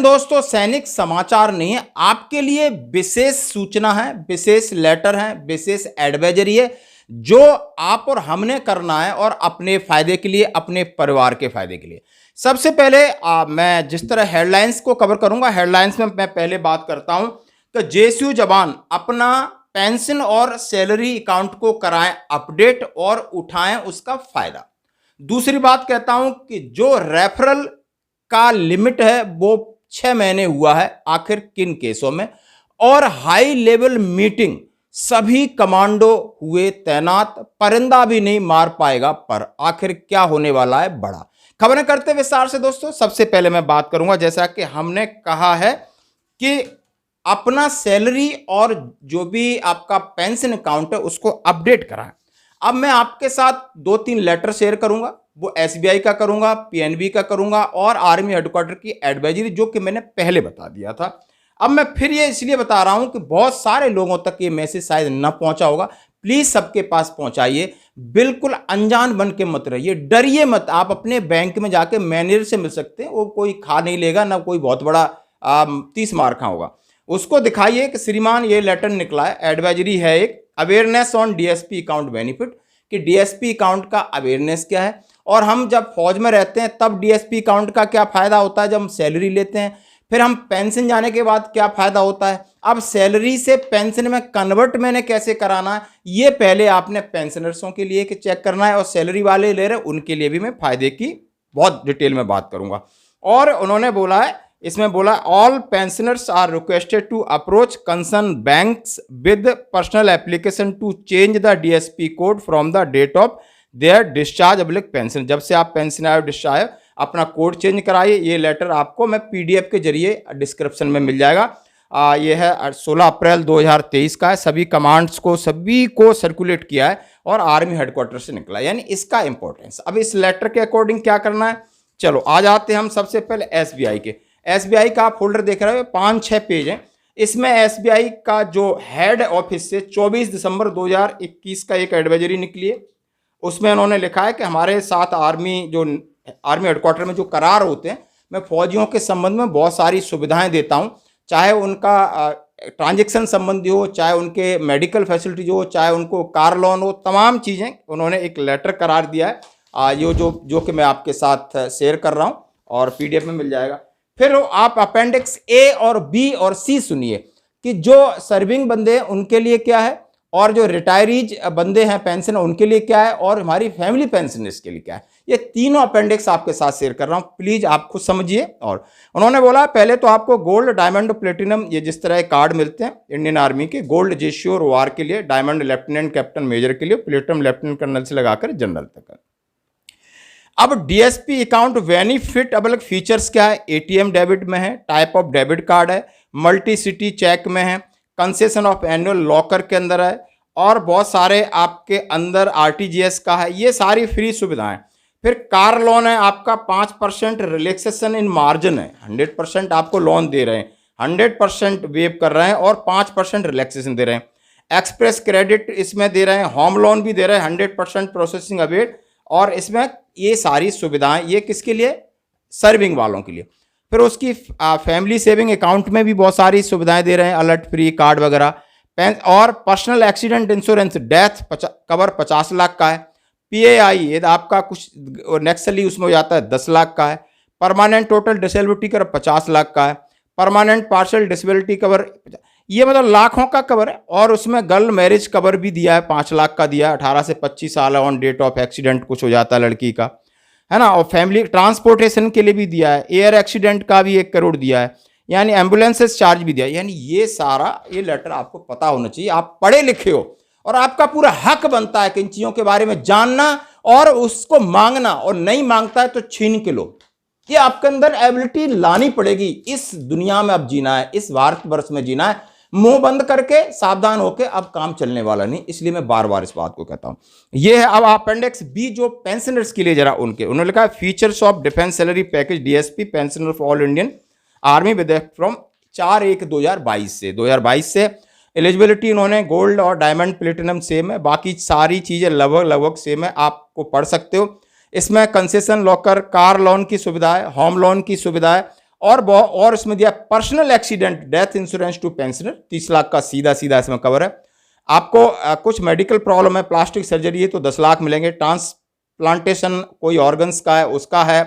लेकिन दोस्तों सैनिक समाचार नहीं है, आपके लिए विशेष सूचना है, विशेष लेटर है, विशेष एडवाइजरी है जो आप और हमने करना है और अपने फायदे के लिए, अपने परिवार के फायदे के लिए। सबसे पहले मैं जिस तरह हेडलाइंस को कवर करूंगा, हेडलाइंस में मैं पहले बात करता हूं कि जेएसयू जवान अपना पेंशन और सैलरी अकाउंट को कराएं अपडेट और उठाएं उसका फायदा। दूसरी बात कहता हूं कि जो रेफरल का लिमिट है वो 6 महीने हुआ है, आखिर किन केसों में। और हाई लेवल मीटिंग, सभी कमांडो हुए तैनात, परिंदा भी नहीं मार पाएगा, पर आखिर क्या होने वाला है बड़ा। खबरें करते विस्तार से दोस्तों। सबसे पहले मैं बात करूंगा, जैसा कि हमने कहा है कि अपना सैलरी और जो भी आपका पेंशन अकाउंट है उसको अपडेट कराएं। अब मैं आपके साथ 2-3 लेटर शेयर करूंगा, वो एसबीआई का करूंगा, पीएनबी का करूंगा और आर्मी हेडक्वार्टर की एडवाइजरी, जो कि मैंने पहले बता दिया था। अब मैं फिर ये इसलिए बता रहा हूं कि बहुत सारे लोगों तक ये मैसेज शायद न पहुंचा होगा। प्लीज सबके पास पहुंचाइए, बिल्कुल अनजान बन के मत रहिए, डरिए मत। आप अपने बैंक में जाके मैनेजर से मिल सकते हैं, वो कोई खा नहीं लेगा, ना कोई बहुत बड़ा 30 मार खा होगा। उसको दिखाइए कि श्रीमान ये लेटर निकला है, एडवाइजरी है एक, awareness on DSP account benefit, कि डीएसपी अकाउंट का अवेयरनेस क्या है और हम जब फौज में रहते हैं तब डीएसपी अकाउंट का क्या फायदा होता है जब हम सैलरी लेते हैं, फिर हम पेंशन जाने के बाद क्या फायदा होता है, अब सैलरी से पेंशन में कन्वर्ट मैंने कैसे कराना है, ये पहले आपने पेंशनर्सों के लिए चेक करना है और सैलरी वाले ले रहे उनके लिए भी मैं फायदे की बहुत डिटेल में बात करूंगा। और उन्होंने बोला है, इसमें बोला all pensioners are requested to approach concern banks with personal application to change the DSP code from the date of their discharge अब्लिक पेंशन। जब से आप पेंशन आए डिस्चार्ज, अपना कोड चेंज कराइए। ये लेटर आपको मैं पीडीएफ के जरिए डिस्क्रिप्शन में मिल जाएगा। ये है 16 अप्रैल 2023 का है, सभी कमांड्स को सभी को सर्कुलेट किया है और आर्मी हेडक्वार्टर से निकला, यानी इसका इंपॉर्टेंस। अब इस लेटर के अकॉर्डिंग क्या करना है, चलो आ जाते हैं हम सबसे पहले एसबीआई के। एसबीआई का आप फोल्डर देख रहे हो, 5-6 पेज हैं। इसमें एसबीआई का जो हेड ऑफिस से 24 दिसंबर 2021 का एक एडवाइजरी निकली है, उसमें उन्होंने लिखा है कि हमारे साथ आर्मी हेडक्वार्टर में जो करार होते हैं, मैं फौजियों के संबंध में बहुत सारी सुविधाएं देता हूं, चाहे उनका ट्रांजैक्शन संबंधी हो, चाहे उनके मेडिकल फैसिलिटी हो, चाहे उनको कार लोन हो, तमाम चीज़ें उन्होंने एक लेटर करार दिया है। ये जो कि मैं आपके साथ शेयर कर रहा हूं और पीडीएफ में मिल जाएगा। फिर आप अपेंडिक्स ए और बी और सी सुनिए कि जो सर्विंग बंदे हैं उनके लिए क्या है और जो रिटायरीज बंदे हैं पेंशन उनके लिए क्या है और हमारी फैमिली पेंशनर्स के लिए क्या है। ये तीनों अपेंडिक्स आपके साथ शेयर कर रहा हूं, प्लीज आप खुद समझिए। और उन्होंने बोला पहले तो आपको गोल्ड, डायमंड, प्लेटिनम, ये जिस तरह कार्ड मिलते हैं इंडियन आर्मी के, गोल्ड जेशियो और वार के लिए, डायमंड लेफ्टिनेंट कैप्टन मेजर के लिए, प्लेटिनम लेफ्टिनेंट कर्नल से लगाकर जनरल तक। अब डीएसपी अकाउंट बेनिफिट अब फीचर्स क्या है, एटीएम डेबिट में है, टाइप ऑफ डेबिट कार्ड है, मल्टी सिटी चेक में है, कंसेशन ऑफ एनुअल लॉकर के अंदर है और बहुत सारे आपके अंदर आरटीजीएस का है, ये सारी फ्री सुविधाएं। फिर कार लोन है आपका, 5% रिलैक्सेशन इन मार्जिन है, 100% आपको लोन दे रहे हैं, 100% वेव कर रहे हैं और 5% रिलैक्सेशन दे रहे हैं। एक्सप्रेस क्रेडिट इसमें दे रहे हैं, होम लोन भी दे रहे हैं, 100% प्रोसेसिंग अवेट, और इसमें ये सारी सुविधाएं ये किसके लिए, सर्विंग वालों के लिए। फिर उसकी फैमिली सेविंग अकाउंट में भी बहुत सारी सुविधाएं दे रहे हैं, अलर्ट फ्री कार्ड वगैरह। और personal accident insurance death cover 50 lakh का है। पीएआई ये आपका कुछ नेक्सली उसमें हो जाता है 10 लाख का है। Permanent total disability cover 50 lakh का है। परमानेंट पार्शियल डिसेबिलिटी कवर, ये मतलब लाखों का कवर है। और उसमें गर्ल मैरिज कवर भी दिया है, 5 लाख का दिया है, 18 से 25 साल ऑन डेट ऑफ एक्सीडेंट कुछ हो जाता है लड़की का, है ना। और फैमिली ट्रांसपोर्टेशन के लिए भी दिया है, एयर एक्सीडेंट का भी 1 करोड़ दिया है, यानी एम्बुलेंसेस चार्ज भी दिया है। यानी ये सारा ये लेटर आपको पता होना चाहिए, आप पढ़े लिखे हो और आपका पूरा हक बनता है कि इन चीज़ों के बारे में जानना और उसको मांगना, और नहीं मांगता है तो छीन के लो। ये आपके अंदर एबिलिटी लानी पड़ेगी। इस दुनिया में अब जीना है, इस भारतवर्ष में जीना है, मुंह बंद करके सावधान होके अब काम चलने वाला नहीं। इसलिए मैं बार बार इस बात को कहता हूं। ये है अब अपेंडिक्स बी जो पेंशनर्स के लिए, जरा उन्होंने लिखा है features of defence salary package DSP pensioner for all Indian army with from 4/1/2022 से एलिजिबिलिटी उन्होंने गोल्ड और डायमंड प्लेटिनम सेम है, बाकी सारी चीजें लगभग सेम है, आपको पढ़ सकते हो। इसमें कंसेशन लॉकर, कार लोन की सुविधा है, होम लोन की सुविधा है और इसमें दिया personal accident death insurance to pensioner, 30 lakh का सीधा सीधा इसमें कवर है। आपको कुछ मेडिकल प्रॉब्लम है, प्लास्टिक सर्जरी है तो 10 लाख मिलेंगे। ट्रांसप्लांटेशन कोई ऑर्गन्स का है उसका है,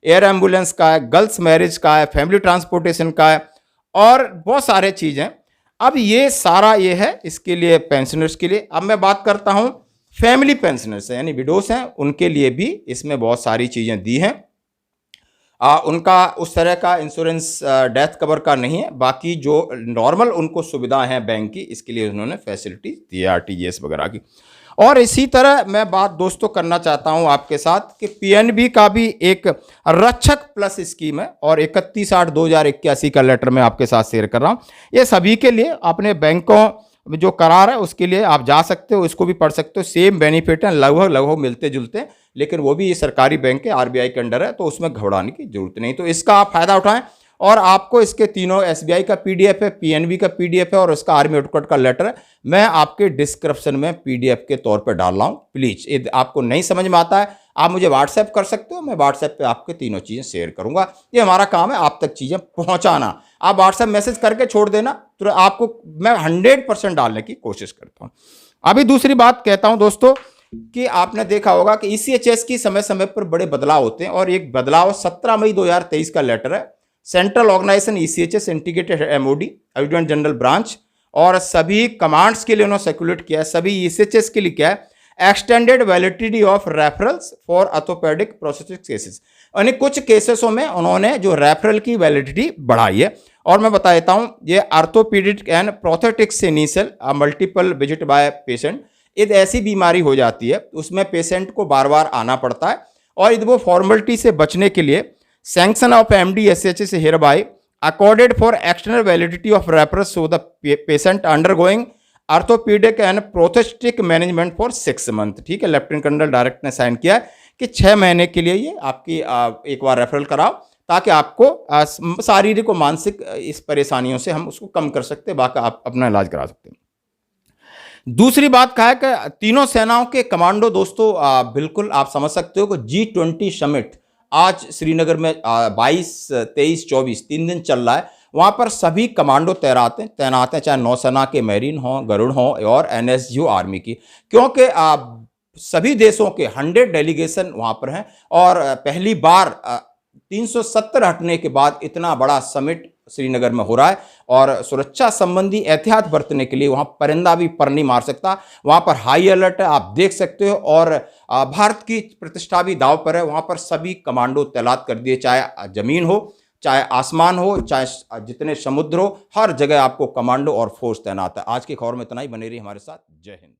एयर एम्बुलेंस का है, गर्ल्स मैरिज का है, फैमिली ट्रांसपोर्टेशन का है और बहुत सारे चीज़ हैं। अब ये सारा ये है इसके लिए पेंशनर्स के लिए। अब मैं बात करता हूँ फैमिली पेंशनर्स हैं, यानी विडोस हैं, उनके लिए भी इसमें बहुत सारी चीज़ें दी हैं। उनका उस तरह का इंश्योरेंस डेथ कवर का नहीं है, बाकी जो नॉर्मल उनको सुविधा है बैंक की, इसके लिए उन्होंने फैसिलिटी दी है आरटीजीएस वगैरह की। और इसी तरह मैं बात दोस्तों करना चाहता हूं आपके साथ कि पीएनबी का भी एक रक्षक प्लस स्कीम है और 31/8/2081 का लेटर मैं आपके साथ शेयर कर रहा हूं। ये सभी के लिए अपने बैंकों में जो करार है उसके लिए आप जा सकते हो, इसको भी पढ़ सकते हो। सेम बेनिफिट है, लगभग मिलते जुलते, लेकिन वो भी ये सरकारी बैंक है, आरबीआई के अंडर है, तो उसमें घबराने की जरूरत नहीं। तो इसका आप फायदा उठाएं। और आपको इसके तीनों एसबीआई का पीडीएफ है, पीएनबी का पीडीएफ है और उसका आर्मी हेडक्वार्टर का लेटर है, मैं आपके डिस्क्रिप्शन में पीडीएफ के तौर पर डाल रहा हूं। प्लीज यदि आपको नहीं समझ में आता है आप मुझे व्हाट्सएप कर सकते हो, मैं व्हाट्सएप पे आपके तीनों चीजें शेयर करूंगा। ये हमारा काम है आप तक चीजें पहुंचाना। आप व्हाट्सएप मैसेज करके छोड़ देना तो आपको मैं 100% डालने की कोशिश करता हूं। अभी दूसरी बात कहता हूं दोस्तों कि आपने देखा होगा कि ईसीएचएस की समय समय पर बड़े बदलाव होते हैं और एक बदलाव 17 मई 2023 का लेटर है। Central organisation ECHS integrated MOD adjutant general branch और सभी कमांड्स के लिए उन्होंने सर्कुलेट किया है। सभी ईसीएचएस के लिए क्या है, extended validity of referrals for orthopaedic prosthetic cases, यानी कुछ केसेसों में उन्होंने जो रेफरल की वैलिडिटी बढ़ाई है। और मैं बता देता हूं ये ऑर्थोपेडिक एंड प्रोस्थेटिक्स से initial multiple visit bye patient, यदि ऐसी बीमारी हो जाती है उसमें पेशेंट को बार बार आना पड़ता है और यदि वो फॉर्मेलिटी से बचने के लिए sanction of एमडीएसएच here bye accorded for external validity of referrals so the patient undergoing orthopaedic and prosthetic management for 6 month. ठीक है, लेफ्टिनेंट कर्नल डायरेक्टर ने साइन किया है कि 6 महीने के लिए ये आपकी एक बार रेफरल कराओ ताकि आपको शारीरिक और मानसिक इस परेशानियों से हम उसको कम कर सकते हैं, बाकी आप अपना इलाज करा सकते हैं। दूसरी बात कहा है कि तीनों सेनाओं के कमांडो दोस्तों बिल्कुल आप समझ सकते हो कि G20 समिट आज श्रीनगर में 22, 23, 24 3 दिन चल रहा है। वहां पर सभी कमांडो तैनात हैं, चाहे नौसेना के मैरीन हो, गरुड़ हो और एनएसजी आर्मी की, क्योंकि सभी देशों के 100 डेलीगेशन वहां पर हैं और पहली बार 370 हटने के बाद इतना बड़ा समिट श्रीनगर में हो रहा है। और सुरक्षा संबंधी एहतियात बरतने के लिए वहां परिंदा भी पर नहीं मार सकता, वहां पर हाई अलर्ट है, आप देख सकते हो। और भारत की प्रतिष्ठा भी दांव पर है, वहां पर सभी कमांडो तैनात कर दिए, चाहे जमीन हो, चाहे आसमान हो, चाहे जितने समुद्र हो, हर जगह आपको कमांडो और फोर्स तैनात है। आज की खबर में इतना ही, बने रही हमारे साथ। जय हिंद।